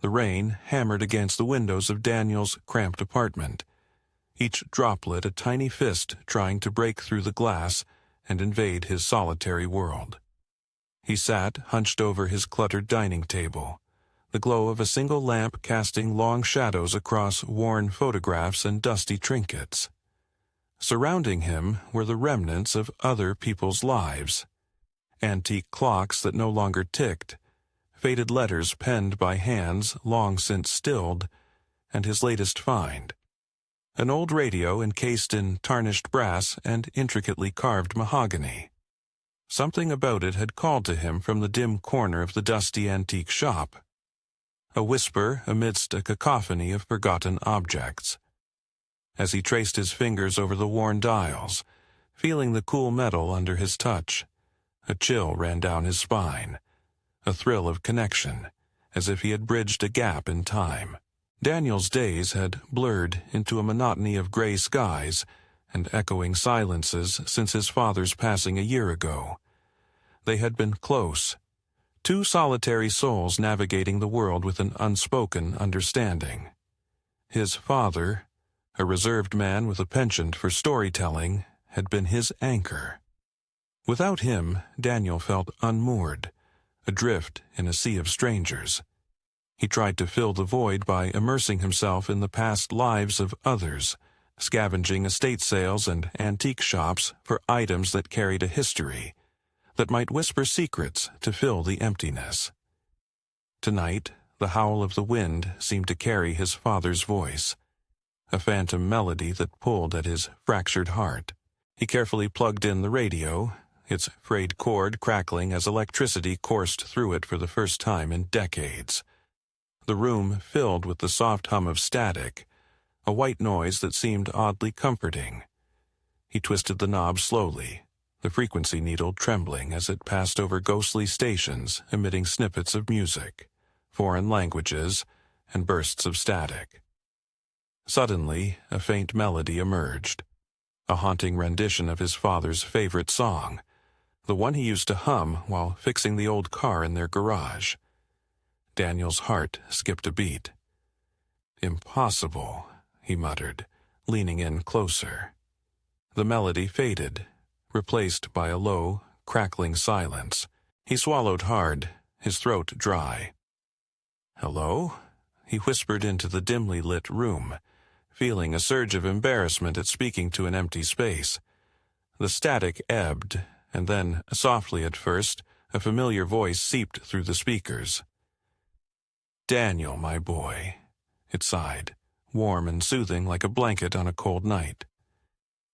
The rain hammered against the windows of Daniel's cramped apartment, each droplet a tiny fist trying to break through the glass and invade his solitary world. He sat hunched over his cluttered dining table, the glow of a single lamp casting long shadows across worn photographs and dusty trinkets. Surrounding him were the remnants of other people's lives, antique clocks that no longer ticked, faded letters penned by hands long since stilled, and his latest find, an old radio encased in tarnished brass and intricately carved mahogany. Something about it had called to him from the dim corner of the dusty antique shop, a whisper amidst a cacophony of forgotten objects. As he traced his fingers over the worn dials, feeling the cool metal under his touch, a chill ran down his spine, a thrill of connection, as if he had bridged a gap in time. Daniel's days had blurred into a monotony of gray skies and echoing silences since his father's passing a year ago. They had been close, two solitary souls navigating the world with an unspoken understanding. His father, a reserved man with a penchant for storytelling, had been his anchor. Without him, Daniel felt unmoored, adrift in a sea of strangers. He tried to fill the void by immersing himself in the past lives of others, scavenging estate sales and antique shops for items that carried a history, that might whisper secrets to fill the emptiness. Tonight, the howl of the wind seemed to carry his father's voice, a phantom melody that pulled at his fractured heart. He carefully plugged in the radio, its frayed cord crackling as electricity coursed through it for the first time in decades. The room filled with the soft hum of static, a white noise that seemed oddly comforting. He twisted the knob slowly, the frequency needle trembling as it passed over ghostly stations emitting snippets of music, foreign languages, and bursts of static. Suddenly, a faint melody emerged, a haunting rendition of his father's favorite song, the one he used to hum while fixing the old car in their garage. Daniel's heart skipped a beat. "Impossible," he muttered, leaning in closer. The melody faded, replaced by a low, crackling silence. He swallowed hard, his throat dry. "Hello?" he whispered into the dimly lit room, feeling a surge of embarrassment at speaking to an empty space. The static ebbed, and then, softly at first, a familiar voice seeped through the speakers. "Daniel, my boy," it sighed, warm and soothing like a blanket on a cold night.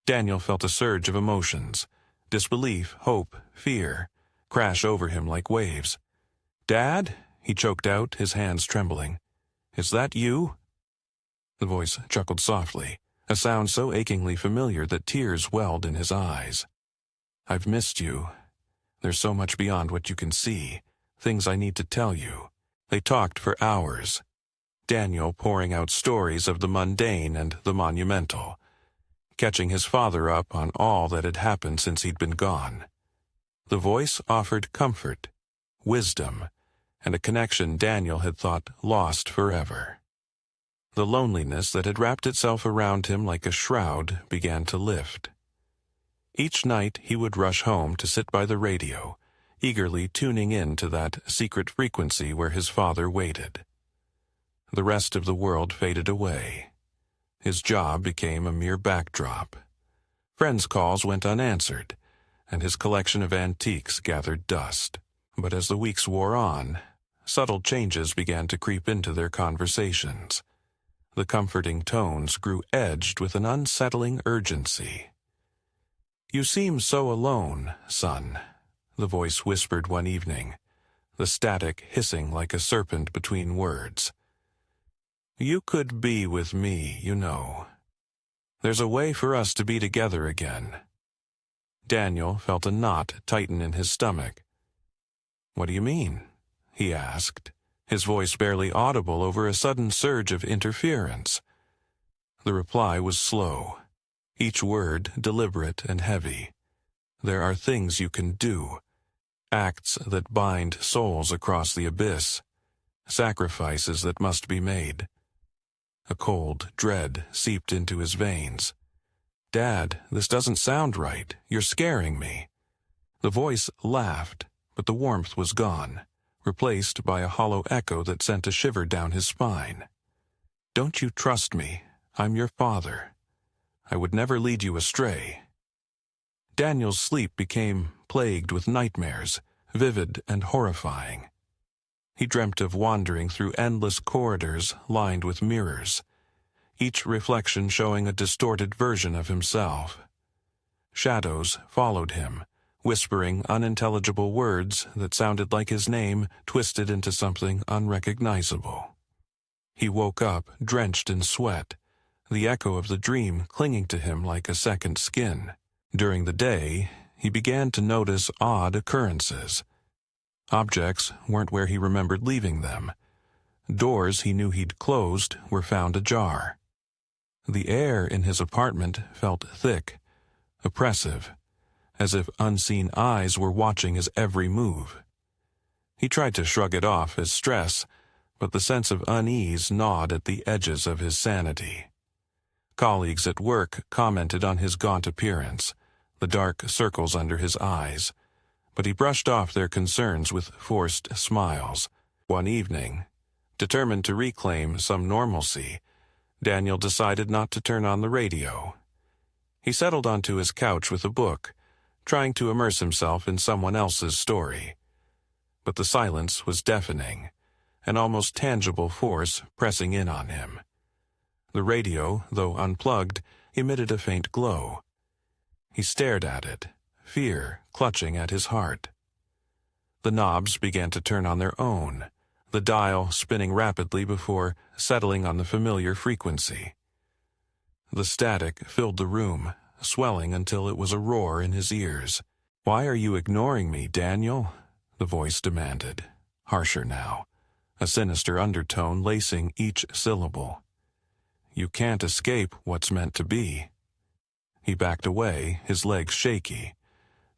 Daniel felt a surge of emotions, disbelief, hope, fear, crash over him like waves. "Dad?" he choked out, his hands trembling. "Is that you?" The voice chuckled softly, a sound so achingly familiar that tears welled in his eyes. "I've missed you. There's so much beyond what you can see, things I need to tell you." They talked for hours, Daniel pouring out stories of the mundane and the monumental, catching his father up on all that had happened since he'd been gone. The voice offered comfort, wisdom, and a connection Daniel had thought lost forever. The loneliness that had wrapped itself around him like a shroud began to lift. Each night he would rush home to sit by the radio, eagerly tuning in to that secret frequency where his father waited. The rest of the world faded away. His job became a mere backdrop. Friends' calls went unanswered, and his collection of antiques gathered dust. But as the weeks wore on, subtle changes began to creep into their conversations. The comforting tones grew edged with an unsettling urgency. "You seem so alone, son," the voice whispered one evening, the static hissing like a serpent between words. "You could be with me, you know. There's a way for us to be together again." Daniel felt a knot tighten in his stomach. "What do you mean?" he asked, his voice barely audible over a sudden surge of interference. The reply was slow, each word deliberate and heavy. "There are things you can do, acts that bind souls across the abyss. sacrifices that must be made. A cold dread seeped into his veins. "Dad, this doesn't sound right. You're scaring me." The voice laughed, but the warmth was gone, replaced by a hollow echo that sent a shiver down his spine. "Don't you trust me? I'm your father. I would never lead you astray." Daniel's sleep became plagued with nightmares, vivid and horrifying. He dreamt of wandering through endless corridors lined with mirrors, each reflection showing a distorted version of himself. Shadows followed him, whispering unintelligible words that sounded like his name twisted into something unrecognizable. He woke up drenched in sweat, the echo of the dream clinging to him like a second skin. During the day, he began to notice odd occurrences. Objects weren't where he remembered leaving them. Doors he knew he'd closed were found ajar. The air in his apartment felt thick, oppressive, as if unseen eyes were watching his every move. He tried to shrug it off as stress, but the sense of unease gnawed at the edges of his sanity. Colleagues at work commented on his gaunt appearance, the dark circles under his eyes, but he brushed off their concerns with forced smiles. One evening, determined to reclaim some normalcy, Daniel decided not to turn on the radio. He settled onto his couch with a book, trying to immerse himself in someone else's story. But the silence was deafening, an almost tangible force pressing in on him. The radio, though unplugged, emitted a faint glow. He stared at it, fear clutching at his heart. The knobs began to turn on their own, the dial spinning rapidly before settling on the familiar frequency. The static filled the room, swelling until it was a roar in his ears. "Why are you ignoring me, Daniel?" the voice demanded, harsher now, a sinister undertone lacing each syllable. "You can't escape what's meant to be." He backed away, his legs shaky.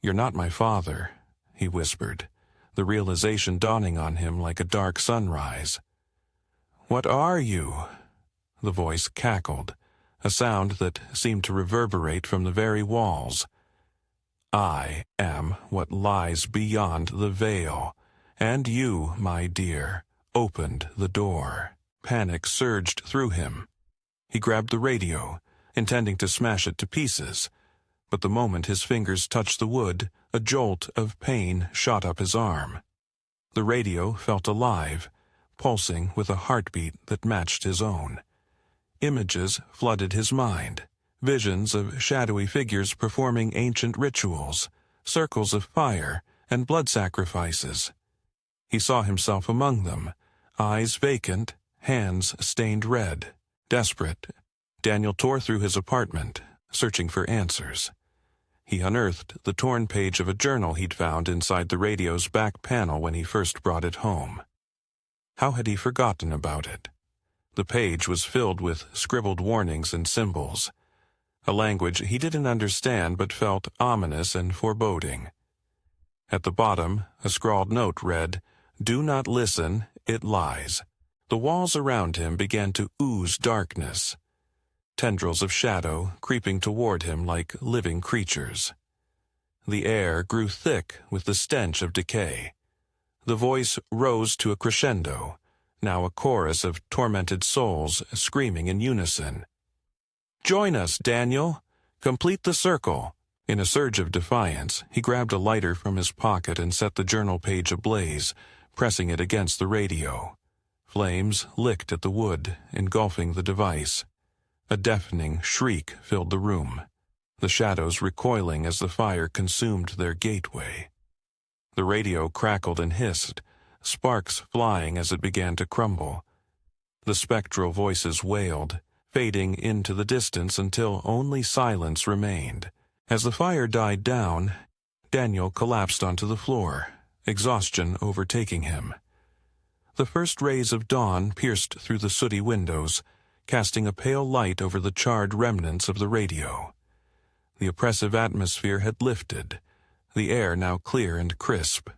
"You're not my father," he whispered, the realization dawning on him like a dark sunrise. "What are you?" the voice cackled, a sound that seemed to reverberate from the very walls. "I am what lies beyond the veil, and you, my dear, opened the door." Panic surged through him. He grabbed the radio, intending to smash it to pieces, but the moment his fingers touched the wood, a jolt of pain shot up his arm. The radio felt alive, pulsing with a heartbeat that matched his own. Images flooded his mind, visions of shadowy figures performing ancient rituals, circles of fire, and blood sacrifices. He saw himself among them, eyes vacant, hands stained red. Desperate, Daniel tore through his apartment, searching for answers. He unearthed the torn page of a journal he'd found inside the radio's back panel when he first brought it home. How had he forgotten about it? The page was filled with scribbled warnings and symbols, a language he didn't understand but felt ominous and foreboding. At the bottom, a scrawled note read, "Do not listen, it lies." The walls around him began to ooze darkness, tendrils of shadow creeping toward him like living creatures. The air grew thick with the stench of decay. The voice rose to a crescendo, now a chorus of tormented souls screaming in unison. "Join us, Daniel! Complete the circle!" In a surge of defiance, he grabbed a lighter from his pocket and set the journal page ablaze, pressing it against the radio. Flames licked at the wood, engulfing the device. A deafening shriek filled the room, the shadows recoiling as the fire consumed their gateway. The radio crackled and hissed, sparks flying as it began to crumble. The spectral voices wailed, fading into the distance until only silence remained. As the fire died down, Daniel collapsed onto the floor, exhaustion overtaking him. The first rays of dawn pierced through the sooty windows, casting a pale light over the charred remnants of the radio. The oppressive atmosphere had lifted, the air now clear and crisp.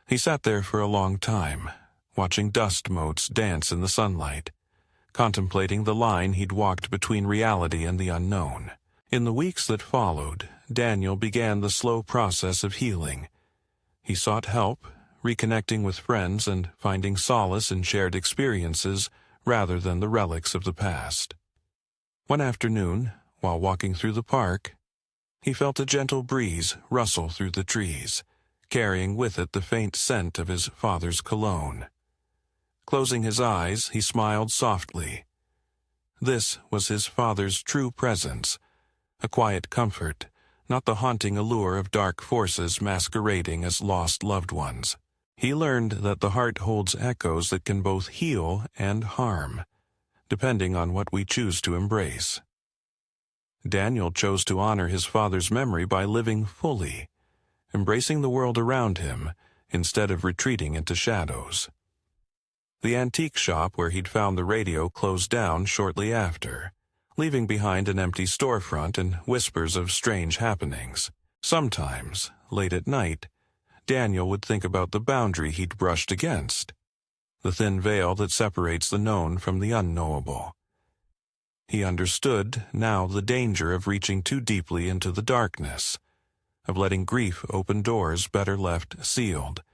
He sat there for a long time, watching dust motes dance in the sunlight, contemplating the line he'd walked between reality and the unknown. In the weeks that followed, Daniel began the slow process of healing. He sought help, reconnecting with friends and finding solace in shared experiences rather than the relics of the past. One afternoon, while walking through the park, he felt a gentle breeze rustle through the trees, carrying with it the faint scent of his father's cologne. Closing his eyes, he smiled softly. This was his father's true presence, a quiet comfort, not the haunting allure of dark forces masquerading as lost loved ones. He learned that the heart holds echoes that can both heal and harm, depending on what we choose to embrace. Daniel chose to honor his father's memory by living fully, embracing the world around him instead of retreating into shadows. The antique shop where he'd found the radio closed down shortly after, leaving behind an empty storefront and whispers of strange happenings. Sometimes, late at night, Daniel would think about the boundary he'd brushed against, the thin veil that separates the known from the unknowable. He understood now the danger of reaching too deeply into the darkness, of letting grief open doors better left sealed,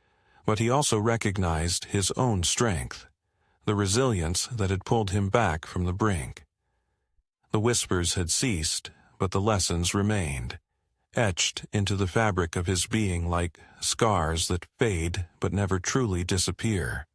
but he also recognized his own strength, the resilience that had pulled him back from the brink. The whispers had ceased, but the lessons remained, etched into the fabric of his being like scars that fade but never truly disappear.